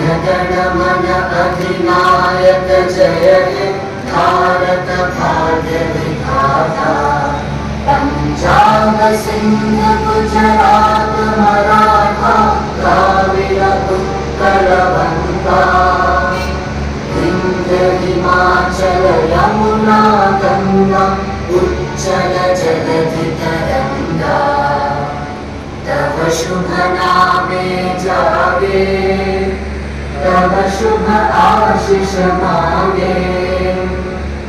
जनगण अधिनायक जय हे भारत भाग्य विधाता। पंजाब सिंध गुजरात मराठा द्राविड़ उत्कल बंगा। विंध्य हिमाचल यमुना गंगा उच्चल जलधि तरंगा। तव शुभ नामे जागे तव शुभ आशीष मांगे।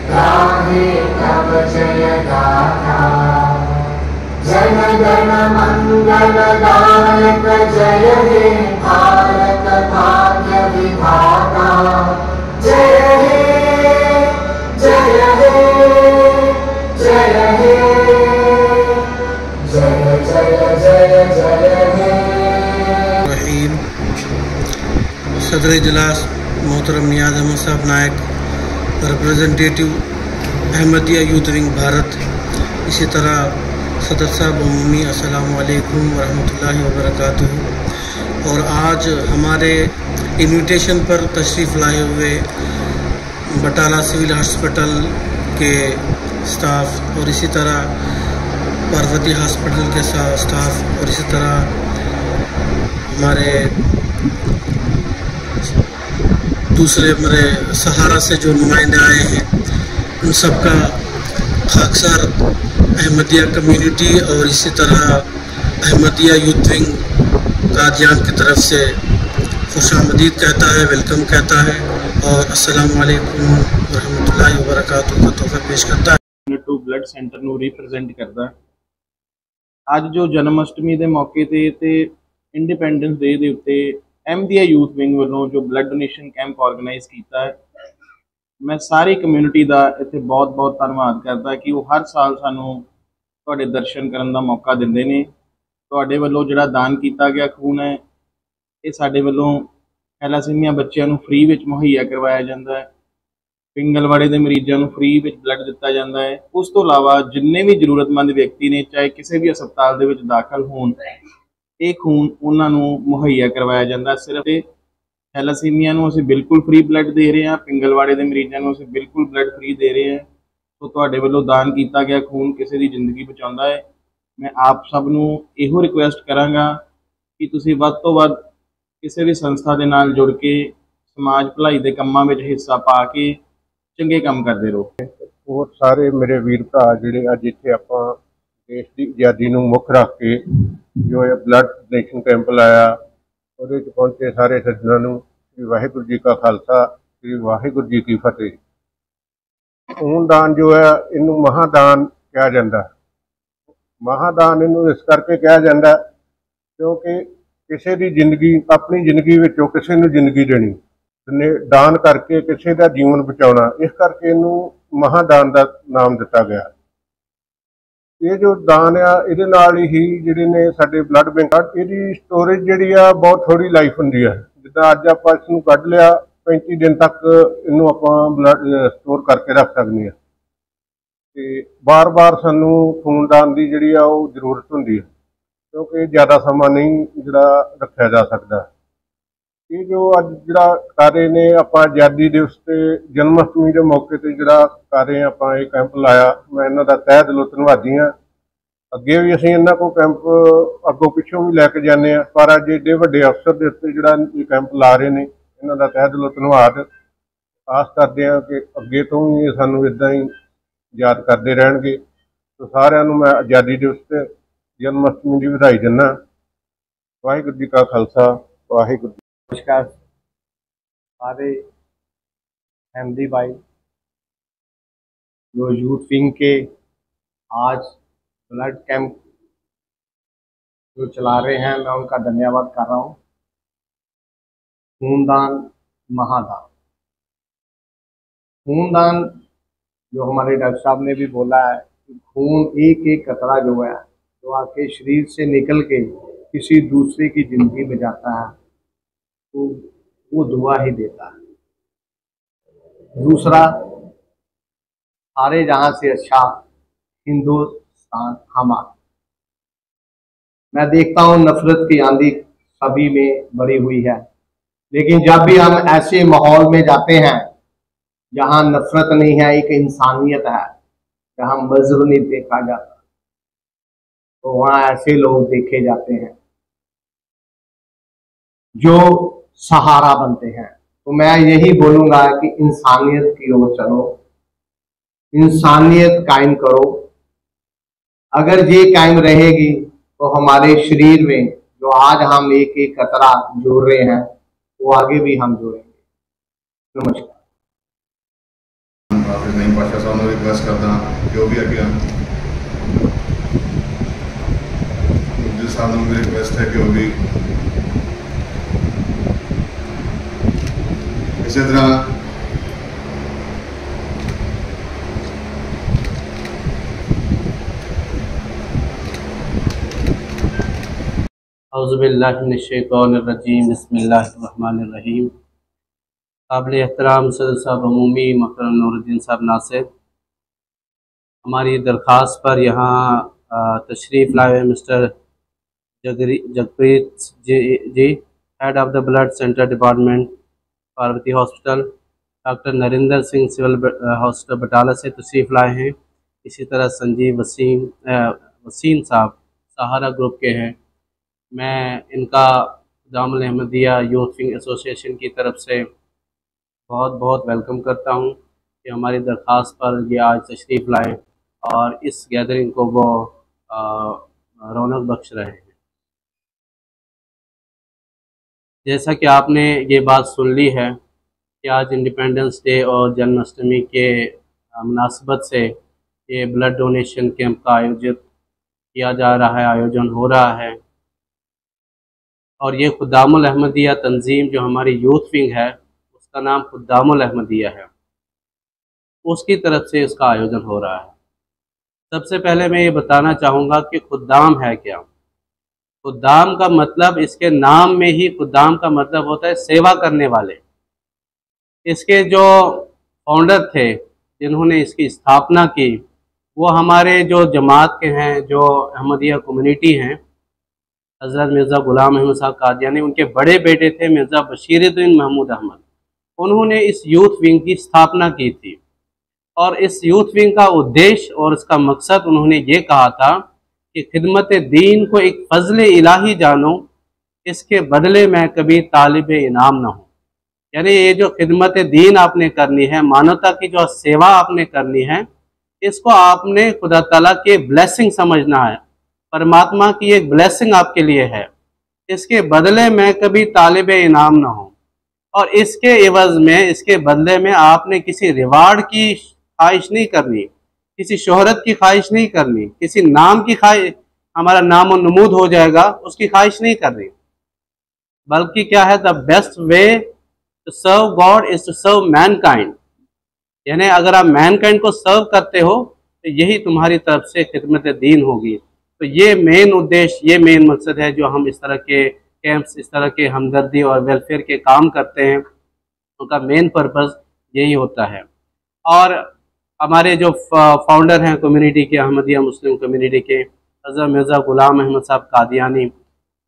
गाहे तव जय गाथा जन गण मंगल दायक जय हे भारत भाग्य विधाता। जय हे जय हे जय हे जय जय जय जय हे। सदर इजलास मोहतरम नियाज़ अहमद साहब Naik, representative Ahmadiyya youth wing Bharat, इसी तरह सदर साहब अमूमी अस्सलामु अलैकुम वरहमतुल्लाहि वबरकातुहू। और आज हमारे इन्विटेशन पर तशरीफ़ लाए हुए बटाला सिविल हॉस्पिटल के स्टाफ और इसी तरह पार्वती हॉस्पिटल के स्टाफ और इसी तरह हमारे दूसरे मेरे सहारा से जो नुमाइंदे आए हैं, उन सब का खाकसार अहमदिया कम्युनिटी और इसी तरह अहमदिया यूथ विंग कादियान की तरफ से खुशामदीद कहता है, वेलकम कहता है और अस्सलामु अलैकुम वरहमतुल्लाहि वबरकातुहू का तोहफा पेश करता है। टू ब्लड सेंटर ਨੂੰ रिप्रजेंट करता है। ਅੱਜ जो जन्माष्टमी के मौके ਤੇ इंडिपेंडेंस डे ਦੇ ਉੱਤੇ अहमदिया यूथ विंग वालों जो ब्लड डोनेशन कैंप ऑर्गेनाइज किया है, मैं सारी कम्यूनिटी का इत्थे बहुत बहुत धन्यवाद करता कि वो हर साल सानू तुहाडे दर्शन करने का मौका दिंदे ने। तुहाडे वालों जिहड़ा दान किया गया खून है, ये साडे वालों थैलासीमिया बच्चों को फ्री विच मुहैया करवाया जाता है। पिंगलवाड़े के मरीजों को फ्री विच ब्लड दिता जाता है। उस तो इलावा जिन्ने भी जरूरतमंद व्यक्ति ने चाहे किसी भी अस्पताल दे विच दाखिल होण, ये खून उन्होंने मुहैया करवाया जाता। सिर्फ थैलासीमिया को असीं बिल्कुल फ्री ब्लड दे रहे हैं, पिंगलवाड़े के मरीजों को असीं बिल्कुल ब्लड फ्री दे रहे हैं। तो तुहाडे वल्लों दान किया गया खून किसी की जिंदगी बचाउंदा है। मैं आप सब नूं इहो रिक्वेस्ट करांगा कि तुसीं वध तो वध किसी भी संस्था के नाल जुड़ के समाज भलाई के कामां विच हिस्सा पा के चंगे काम करते रहो। और सारे मेरे वीर भरा जिहड़े अज इत्थे आपां देश की आज़ादी नूं मुख रख के जो है ब्लड डोनेशन कैंप लाया, ਉਹਦੇ 'ਚ पहुंचे सारे सज्जनों नूं श्री वाहिगुरू जी का खालसा श्री वाहिगुरू जी की फतेह। खूनदान जो है इनू महादान कहा जाता। महादान इनू इस करके कहा जाता क्योंकि किसी की जिंदगी अपनी जिंदगी विचों किसी नूं जिंदगी देनी, दान करके किसी का जीवन बचाना, इस करके इनू महादान का नाम दिता गया। ये जो दान आ इहदे नाल ही जिहड़े ने साडे ब्लड बैंक इहदी स्टोरेज जिहड़ी आ बहुत थोड़ी लाइफ हुंदी है। जिद्दां अज आपां इस नूं कढ लिया 35 दिन तक इनू आपां ब्लड स्टोर करके रख सकते हैं। ते बार बार सानू खूनदान की जिहड़ी आ वो जरूरत हुंदी है क्योंकि ज़्यादा समा नहीं जिहड़ा रखा जा सकता। ये जो अज जिहड़ा कर रहे ने आपां आज़ादी दिवस ते जन्माष्टमी के मौके ते जिहड़ा कर रहे आपां ये कैंप लाया, मैं इन्हां दा तहे दिलों धन्नवादी हाँ। अगे भी असीं इन्हां कोल कैंप अगों पिछों भी लैके जाने, पर अज एडे वड्डे अफसर दे उत्ते जिहड़ा ये कैंप ला रहे ने, इन्हां दा तहे दिलों धन्नवाद। आस करते हैं कि अगे तो भी सानूं इदां ही याद करते रहणगे। तो सारिआं नूं मैं आज़ादी दिवस ते जन्म अष्टमी की बधाई दिना। वाहिगुरू जी का खालसा, वाहिगुरू। नमस्कार सारे अहमदी भाई जो यूथ विंग के आज ब्लड कैंप जो चला रहे हैं, मैं उनका धन्यवाद कर रहा हूँ। खूनदान महादान, खूनदान जो हमारे डॉक्टर साहब ने भी बोला है कि खून एक एक कतरा जो है जो आपके शरीर से निकल के किसी दूसरे की ज़िंदगी में जाता है तो वो दुआ ही देता है। दूसरा, सारे जहाँ से अच्छा हिंदुस्तान हमारा। मैं देखता हूँ नफरत की आंधी सभी में भरी हुई है, लेकिन जब भी हम ऐसे माहौल में जाते हैं जहाँ नफरत नहीं है, एक इंसानियत है, जहाँ मजहब नहीं देखा जाता, तो वहाँ ऐसे लोग देखे जाते हैं जो सहारा बनते हैं। तो मैं यही बोलूँगा कि इंसानियत की ओर चलो, इंसानियत कायम करो। अगर ये कायम रहेगी तो हमारे शरीर में जो आज हम एक एक कतरा जोड़ रहे हैं वो आगे भी हम जोड़ेंगे। नमस्कार। हाफिज नईम पाशा साहब ਨੂੰ ਰਿਕਵੈਸਟ ਕਰਦਾ ਜੋ ਵੀ ਅੱਗੇ ਜਿਸ ਸਾਹਿਬ ਨੂੰ ਮੇਰੀ ਰਿਕਵੈਸਟ ਹੈ ਕਿ ਉਹ ਵੀ ਇਸੇ ਤਰ੍ਹਾਂ औज़ुबिल्लाहिमिनश्शैतानिर्रजीम बिस्मिल्लाहिर्रहमानिर्रहीम। काबिल एहतराम सदर साहब अमूमी मोहतरम नूरुद्दीन साहब नासिर, हमारी दरख्वास्त पर यहाँ तशरीफ़ लाए हुए mister Jagpreet ji, head of the blood centre department Parvati hospital, doctor Narendra Singh civil hospital Batala से तशरीफ़ लाए हैं। इसी तरह संजीव वसीम साहब सहारा ग्रुप के हैं। मैं इनका दामल अहमदिया यूथ विंग एसोसिएशन की तरफ से बहुत बहुत वेलकम करता हूँ कि हमारी दरख्वास्त पर ये आज तशरीफ़ लाएँ और इस गैदरिंग को वो रौनक बख्श रहे हैं। जैसा कि आपने ये बात सुन ली है कि आज इंडिपेंडेंस डे और जन्माष्टमी के मुनासबत से ये ब्लड डोनेशन कैंप का किया जा रहा है, आयोजन हो रहा है। और ये खुद्दामुल अहमदिया तंजीम जो हमारी यूथ विंग है उसका नाम खुद्दामुल अहमदिया है, उसकी तरफ से इसका आयोजन हो रहा है। सबसे पहले मैं ये बताना चाहूँगा कि खुद्दाम है क्या। खुद्दाम का मतलब, इसके नाम में ही खुद्दाम का मतलब होता है सेवा करने वाले। इसके जो फाउंडर थे जिन्होंने इसकी स्थापना की वो हमारे जो जमात के हैं, जो अहमदिया कम्युनिटी हैं, हज़रत मिर्ज़ा ग़ुलाम अहमद साहब कादियानी, उनके बड़े बेटे थे मिर्ज़ा बशीरुद्दीन महमूद अहमद। उन्होंने इस यूथ विंग की स्थापना की थी और इस यूथ विंग का उद्देश्य और इसका मकसद उन्होंने ये कहा था कि खिदमत दीन को एक फ़ज़ल इलाही जानो, इसके बदले में कभी तालिब इनाम न हो। यानी ये जो खिदमत दीन आपने करनी है, मानवता की जो सेवा आपने करनी है, इसको आपने खुदा ताला के ब्लेसिंग समझना है, परमात्मा की एक ब्लेसिंग आपके लिए है। इसके बदले में कभी तालिब इनाम ना हो और इसके एवज़ में, इसके बदले में आपने किसी रिवार्ड की ख्वाहिश नहीं करनी, किसी शोहरत की ख्वाहिश नहीं करनी, किसी नाम की ख्वाहिश, हमारा नाम और नमूद हो जाएगा उसकी ख्वाहिश नहीं करनी। बल्कि क्या है, the best way to serve God is to serve mankind. यानी अगर आप मैनकाइंड को सर्व करते हो तो यही तुम्हारी तरफ से खिदमत दीन होगी। तो ये मेन उद्देश्य, ये मेन मकसद है जो हम इस तरह के कैंप्स, इस तरह के हमदर्दी और वेलफेयर के काम करते हैं, उनका मेन पर्पस यही होता है। और हमारे जो फाउंडर हैं कम्युनिटी के, अहमदिया मुस्लिम कम्युनिटी के, हज़रत मिर्ज़ा ग़ुलाम अहमद साहब कादियानी,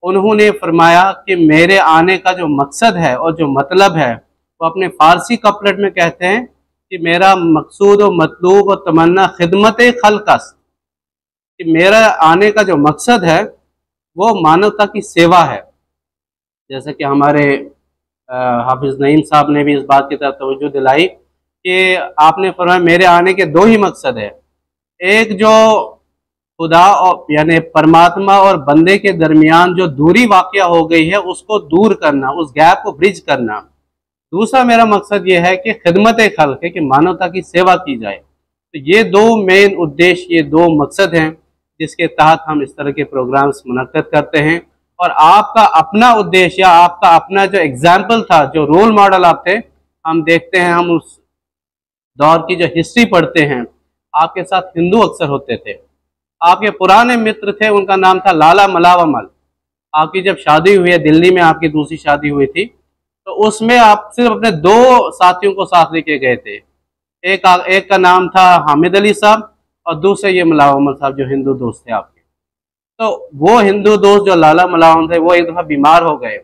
उन्होंने फरमाया कि मेरे आने का जो मकसद है और जो मतलब है वो अपने फ़ारसी कपलेट में कहते हैं कि मेरा मकसूद व मतलूब व तमन्ना खिदमत खल्क़, कि मेरा आने का जो मकसद है वो मानवता की सेवा है। जैसे कि हमारे हाफिज़ नईम साहब ने भी इस बात की तरफ तवज्जो दिलाई कि आपने फरमाया मेरे आने के दो ही मकसद है। एक जो खुदा और यानी परमात्मा और बंदे के दरमियान जो दूरी वाक़या हो गई है उसको दूर करना, उस गैप को ब्रिज करना। दूसरा मेरा मकसद ये है कि खिदमत खल्क है, कि मानवता की सेवा की जाए। तो ये दो मेन उद्देश्य, ये दो मकसद हैं जिसके तहत हम इस तरह के प्रोग्राम्स मुनक्कद करते हैं। और आपका अपना उद्देश्य या आपका अपना जो एग्जाम्पल था, जो रोल मॉडल आप थे, हम देखते हैं, हम उस दौर की जो हिस्ट्री पढ़ते हैं, आपके साथ हिंदू अक्सर होते थे। आपके पुराने मित्र थे, उनका नाम था लाला मलावमल। आपकी जब शादी हुई है दिल्ली में, आपकी दूसरी शादी हुई थी, तो उसमें आप सिर्फ अपने 2 साथियों को साथ लेके गए थे। एक का नाम था हामिद अली साहब और दूसरे ये मलावमल साहब जो हिंदू दोस्त थे आपके। तो वो हिंदू दोस्त जो लाला मलावम थे, वो एक दफ़ा बीमार हो गए,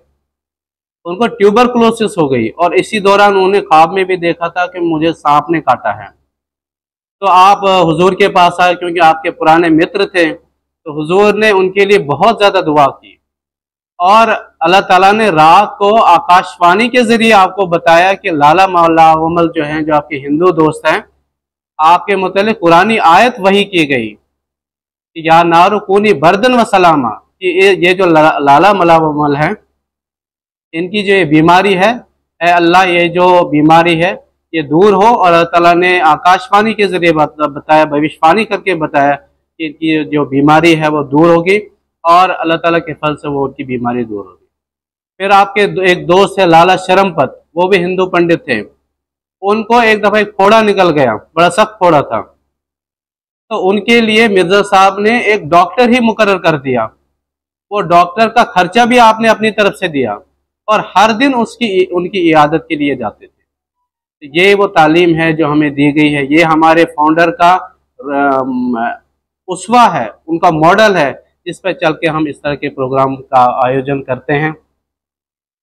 उनको ट्यूबरकुलोसिस हो गई और इसी दौरान उन्होंने ख्वाब में भी देखा था कि मुझे सांप ने काटा है। तो आप हुजूर के पास आए क्योंकि आपके पुराने मित्र थे, तो हुजूर ने उनके लिए बहुत ज़्यादा दुआ की और अल्लाह ताला ने रात को आकाशवाणी के ज़रिए आपको बताया कि लाला मलावमल जो हैं, जो आपके हिंदू दोस्त हैं, आपके मुतल्लिक़ कुरानी आयत वही की गई कि या नारु कूनी बर्दन व सलामा, कि ये जो लाला मलावमल हैं, इनकी जो ये बीमारी है, ए अल्लाह ये जो बीमारी है ये दूर हो। और अल्लाह ताला ने आकाशवाणी के ज़रिए बताया, भविष्यवाणी करके बताया कि इनकी जो बीमारी है वो दूर होगी और अल्लाह ताला के फल से वो उनकी बीमारी दूर होगी। फिर आपके एक दोस्त है लाला शरमपत, वो भी हिंदू पंडित थे। उनको एक दफ़ा एक फोड़ा निकल गया, बड़ा सख्त फोड़ा था, तो उनके लिए मिर्ज़ा साहब ने एक डॉक्टर ही मुकर्रर कर दिया। वो डॉक्टर का खर्चा भी आपने अपनी तरफ से दिया और हर दिन उनकी इयादत के लिए जाते थे। तो ये वो तालीम है जो हमें दी गई है, ये हमारे फाउंडर का उसवा है, उनका मॉडल है, जिस पर चल के हम इस तरह के प्रोग्राम का आयोजन करते हैं।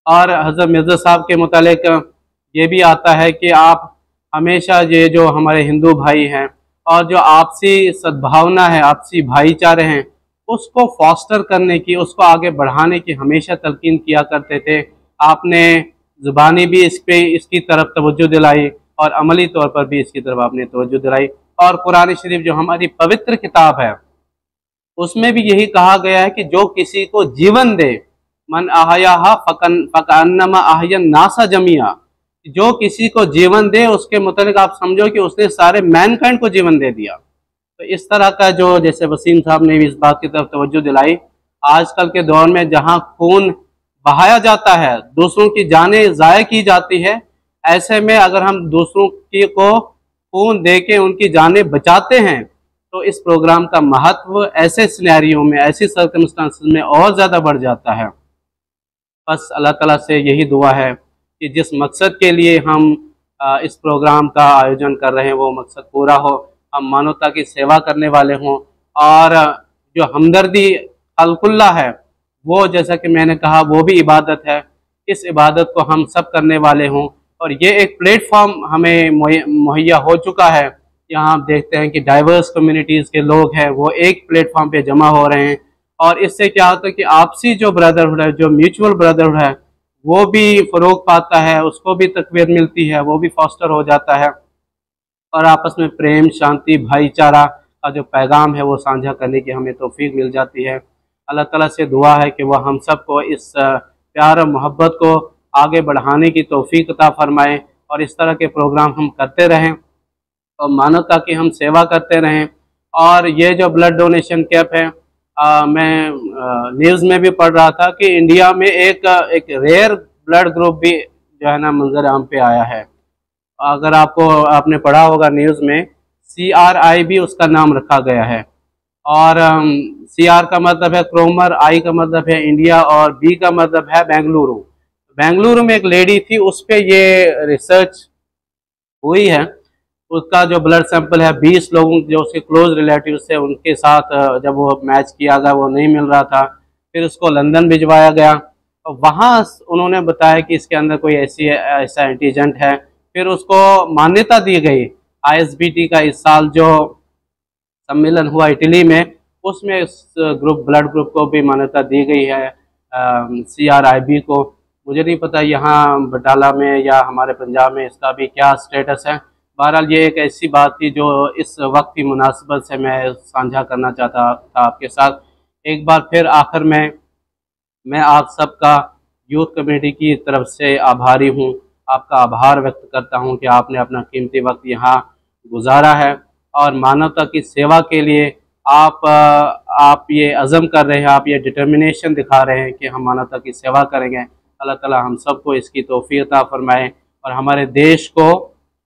और हज़रत मिर्ज़ा साहब के मुतालिक ये भी आता है कि आप हमेशा ये जो हमारे हिंदू भाई हैं और जो आपसी सद्भावना है, आपसी भाईचारे हैं, उसको फॉस्टर करने की, उसको आगे बढ़ाने की हमेशा तलकीन किया करते थे। आपने ज़ुबानी भी इसकी तरफ तवज्जो दिलाई और अमली तौर पर भी इसकी तरफ आपने तवज्जो दिलाई। और कुरान शरीफ जो हमारी पवित्र किताब है, उसमें भी यही कहा गया है कि जो किसी को जीवन दे, मन अहयाहा फकअन्नमा अहयन नासा जमिया, जो किसी को जीवन दे उसके मुतालिक आप समझो कि उसने सारे मैनकाइंड को जीवन दे दिया। तो इस तरह का जो, जैसे वसीम साहब ने भी इस बात की तरफ तवज्जो दिलाई, आजकल के दौर में जहाँ खून बहाया जाता है, दूसरों की जानें ज़ाया की जाती है, ऐसे में अगर हम दूसरों की को खून दे के उनकी जानें बचाते हैं तो इस प्रोग्राम का महत्व ऐसे सिनेरियो में, ऐसी सर्कमस्टांसेस में और ज़्यादा बढ़ जाता है। बस अल्लाह ताला से यही दुआ है कि जिस मकसद के लिए हम इस प्रोग्राम का आयोजन कर रहे हैं वो मकसद पूरा हो, हम मानवता की सेवा करने वाले हों और जो हमदर्दी खल्कुल्लाह है वो, जैसा कि मैंने कहा, वो भी इबादत है। इस इबादत को हम सब करने वाले हों और ये एक प्लेटफॉर्म हमें मुहैया हो चुका है। यहाँ आप देखते हैं कि डाइवर्स कम्युनिटीज़ के लोग हैं वो एक प्लेटफॉर्म पे जमा हो रहे हैं और इससे क्या होता है कि आपसी जो ब्रदरहुड है, जो म्यूचुअल ब्रदरहुड है, वो भी फ़रोग पाता है, उसको भी तकवीर मिलती है, वो भी फॉस्टर हो जाता है और आपस में प्रेम, शांति, भाईचारा का जो पैगाम है वो साझा करने की हमें तौफीक मिल जाती है। अल्लाह ताला से दुआ है कि वह हम सब को इस प्यार और मोहब्बत को आगे बढ़ाने की तौफीक अता फरमाए और इस तरह के प्रोग्राम हम करते रहें और मानवता की हम सेवा करते रहें। और ये जो ब्लड डोनेशन कैंप है, मैं न्यूज़ में भी पढ़ रहा था कि इंडिया में एक रेयर ब्लड ग्रुप भी जो है ना मंजर आम पे आया है। अगर आपने पढ़ा होगा न्यूज़ में, CRI भी उसका नाम रखा गया है और CR का मतलब है क्रोमर, I का मतलब है इंडिया और B का मतलब है बेंगलुरु। बेंगलुरु में एक लेडी थी, उस पर ये रिसर्च हुई है। उसका जो ब्लड सैंपल है 20 लोगों जो उसके क्लोज रिलेटिव थे उनके साथ जब वो मैच किया गया, वो नहीं मिल रहा था, फिर उसको लंदन भिजवाया गया और वहाँ उन्होंने बताया कि इसके अंदर कोई ऐसा एंटीजेंट है। फिर उसको मान्यता दी गई। ISBT का इस साल जो सम्मेलन हुआ इटली में, उसमें इस ब्लड ग्रुप को भी मान्यता दी गई है, CRIB को। मुझे नहीं पता यहाँ बटाला में या हमारे पंजाब में इसका भी क्या स्टेटस है, बहरहाल ये एक ऐसी बात थी जो इस वक्त की मुनासिबत से मैं साझा करना चाहता था आपके साथ। एक बार फिर आखिर में मैं आप सबका यूथ कमेटी की तरफ से आभारी हूँ, आपका आभार व्यक्त करता हूँ कि आपने अपना कीमती वक्त यहाँ गुजारा है और मानवता की सेवा के लिए आप ये अज़म कर रहे हैं, आप ये डिटर्मिनेशन दिखा रहे हैं कि हम मानवता की सेवा करेंगे। अल्लाह ताला हम सबको इसकी तौफीक अता फरमाए और हमारे देश को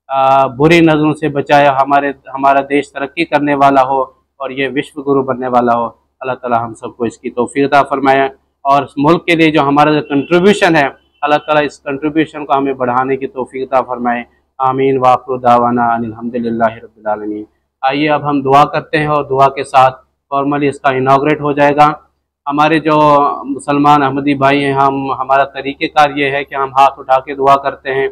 बुरी नज़रों से बचाए, हमारा देश तरक्की करने वाला हो और ये विश्व गुरु बनने वाला हो। अल्लाह ताला हम सबको इसकी तौफीक अता फरमाए और मुल्क के लिए जो हमारा जो कंट्रीब्यूशन है, अल्लाह ताला इस कंट्रीब्यूशन को हमें बढ़ाने की तौफीक अता फरमाए। आमीन व आखिरु दावाना अनिल हम्दुलिल्लाहि रब्बिल आलमीन। आइए अब हम दुआ करते हैं और दुआ के साथ फॉर्मली इसका इनाग्रेट हो जाएगा। हमारे जो मुसलमान अहमदी भाई हैं, हमारा तरीक़ेकार ये है कि हम हाथ उठा के दुआ करते हैं।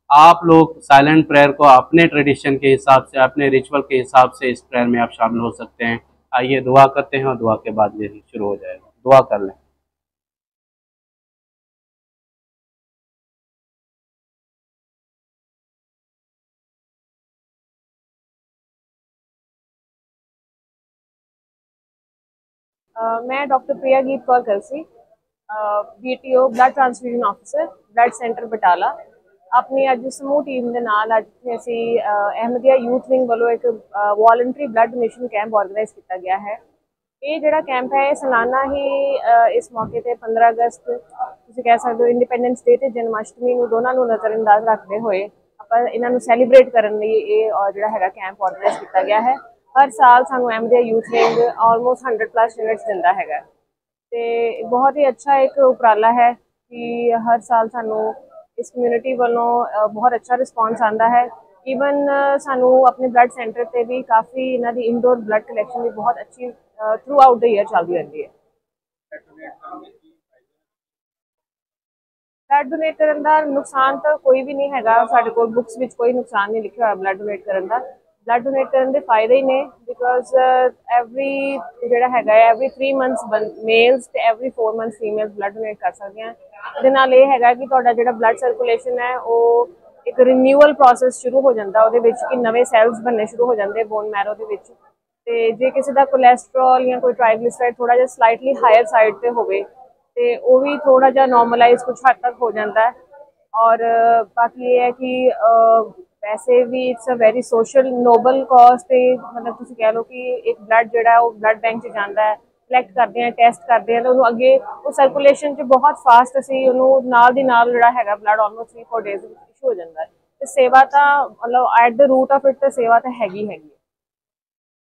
आप लोग साइलेंट प्रेयर को अपने ट्रेडिशन के हिसाब से, अपने रिचुअल के हिसाब से इस प्रेयर में आप शामिल हो सकते हैं। आइए दुआ करते हैं और दुआ के बाद ये शुरू हो जाएगा। दुआ कर लें। मैं doctor Priya Geet Kaur Kalsi, BTO blood transfusion officer blood centre Batala. अपनी अज समूह टीम के नाल अज असी अहमदिया यूथ विंग वालों एक voluntary blood donation camp organise किया गया है। ये जोड़ा कैंप है सालाना ही इस मौके पर 15 अगस्त तुसीं कह सकते हो इंडिपेंडेंस डे ते जन्माष्टमी दोनों नज़रअंदाज रखते हुए आप इन्हों सैलीब्रेट करने ये जोड़ा है कैंप ऑर्गेनाइज किया गया है। हर साल सानू Ahmadiyya youth wing almost 100+ units दिंदा है। तो बहुत ही अच्छा एक उपराला है कि हर साल सानू इस कम्यूनिटी वालों बहुत अच्छा रिस्पॉन्स आता है। ईवन सानू अपने ब्लड सेंटर पर भी काफ़ी इन्हों की इनडोर ब्लड कलैक्शन भी बहुत अच्छी थ्रू आउट द ईयर चलती रहती है। ब्लड डोनेट करने का नुकसान तो कोई भी नहीं है, साढ़े को बुक्स में कोई नुकसान नहीं लिखा हुआ ब्लड डोनेट करने का। ब्लड डोनेट करने के फायदे ही ने बिकॉज एवरी जोड़ा है एवरी 3 मंथ्स मेल्स तो every 4 months females blood donate कर सकते हैं। ये है कि जो ब्लड सर्कुलेशन है वो एक रिन्यूअल प्रोसैस शुरू हो जाता है, कि नवे सैल्स बनने शुरू हो जाते बोन मैरो के। जे किसी का कोलैसट्रॉल या कोई ट्राइग्लिसराइड थोड़ा जिहा स्लाइटली हायर साइड पर हो वो भी थोड़ा जिहा नॉर्मलाइज कुछ हद तक हो जाता है। और बाकी ये है कि वैसे भी it's a very social noble cause. तो मतलब तुम कह लो कि एक ब्लड जोड़ा वो ब्लड बैंक जाता है, कलैक्ट करते हैं, टेस्ट करते हैं, तो उन्होंने अगे वो सर्कुलेशन बहुत फास्ट असी उन्होंने नाल दी नाल जोड़ा है ब्लड ऑलमोस्ट 3-4 डेज इशू हो जाता है। तो सेवा तो मतलब at the root of it तो सेवा तो हैगी।